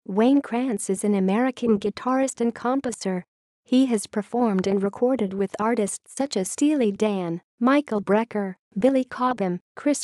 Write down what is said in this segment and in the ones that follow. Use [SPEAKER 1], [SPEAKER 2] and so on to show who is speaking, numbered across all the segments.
[SPEAKER 1] Wayne Krantz is an American guitarist and composer. He has performed and recorded with artists such as Steely Dan, Michael Brecker, Billy Cobham,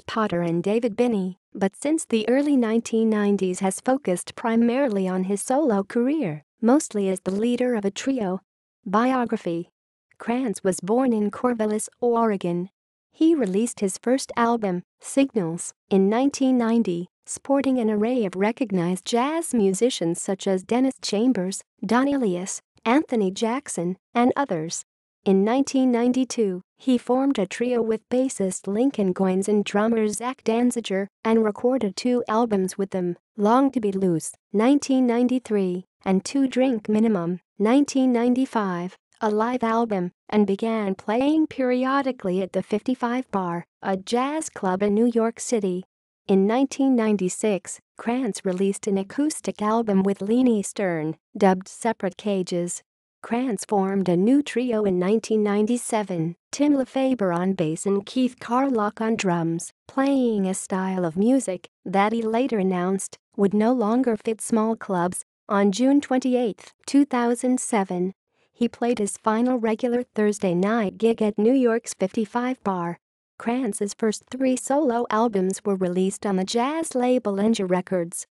[SPEAKER 1] Potter and David Binney, but since the early 1990s has focused primarily on his solo career, mostly as the leader of a trio. Biography. Krantz was born in Corvallis, Oregon. He released his first album, Signals, in 1990, sporting an array of recognized jazz musicians such as Dennis Chambers, Don Elias, Anthony Jackson, and others. In 1992, he formed a trio with bassist Lincoln Goines and drummer Zach Danziger and recorded 2 albums with them, Long to Be Loose, 1993, and 2 Drink Minimum, 1995, a live album, and began playing periodically at the 55 Bar, a jazz club in New York City. In 1996, Krantz released an acoustic album with Leanie Stern, dubbed Separate Cages. Krantz formed a new trio in 1997, Tim LeFaber on bass and Keith Carlock on drums, playing a style of music that he later announced would no longer fit small clubs. On June 28, 2007, he played his final regular Thursday night gig at New York's 55 Bar. Krantz's first 3 solo albums were released on the jazz label Enja Records.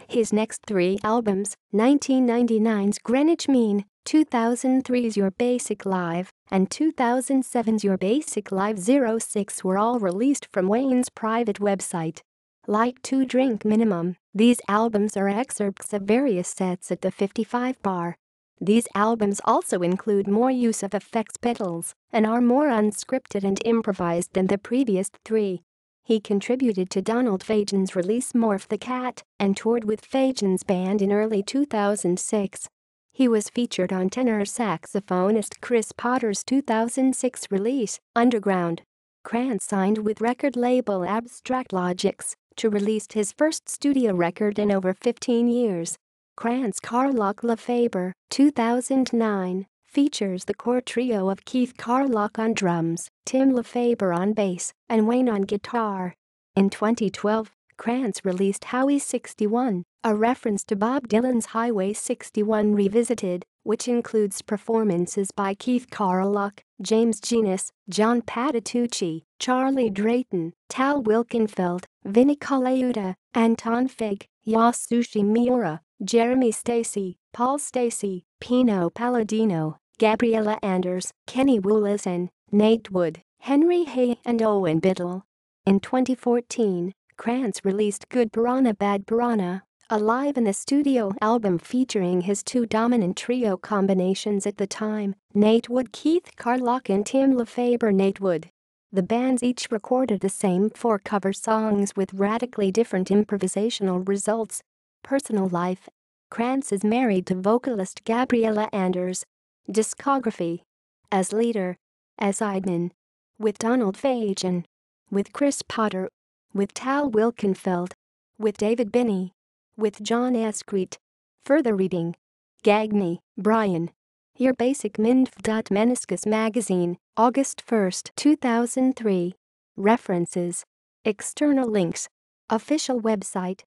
[SPEAKER 1] His next 3 albums, 1999's Greenwich Mean, 2003's Your Basic Live, and 2007's Your Basic Live 06 were all released from Wayne's private website. Like 2 Drink Minimum, these albums are excerpts of various sets at the 55 Bar. These albums also include more use of effects pedals and are more unscripted and improvised than the previous 3. He contributed to Donald Fagen's release Morph the Cat and toured with Fagen's band in early 2006. He was featured on tenor saxophonist Chris Potter's 2006 release, Underground. Krantz signed with record label Abstract Logics to release his first studio record in over 15 years. Krantz Carlock LeFaber, 2009, features the core trio of Keith Carlock on drums, Tim LeFaber on bass, and Wayne on guitar. In 2012, Krantz released Highway 61, a reference to Bob Dylan's Highway 61 Revisited, which includes performances by Keith Carlock, James Genus, John Patitucci, Charlie Drayton, Tal Wilkenfeld, Vinnie Colaiuta, Anton Fig, Yasushi Miura, Jeremy Stacy, Paul Stacy, Pino Palladino, Gabriella Anders, Kenny Woolison, Nate Wood, Henry Hay, and Owen Biddle. In 2014, Krantz released Good Piranha Bad Piranha, a live-in-the-studio album featuring his 2 dominant trio combinations at the time, Nate Wood, Keith Carlock, and Tim LeFaber, Nate Wood. The bands each recorded the same 4 cover songs with radically different improvisational results. Personal life. Krantz is married to vocalist Gabriella Anders. Discography. As leader. As sideman. With Donald Fagen. With Chris Potter. With Tal Wilkenfeld. With David Binney. With John Escreet. Further reading. Gagne, Brian. Your Basic Mind. Meniscus Magazine, August 1, 2003. References. External links. Official website.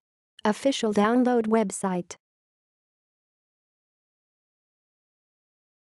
[SPEAKER 1] Official download website.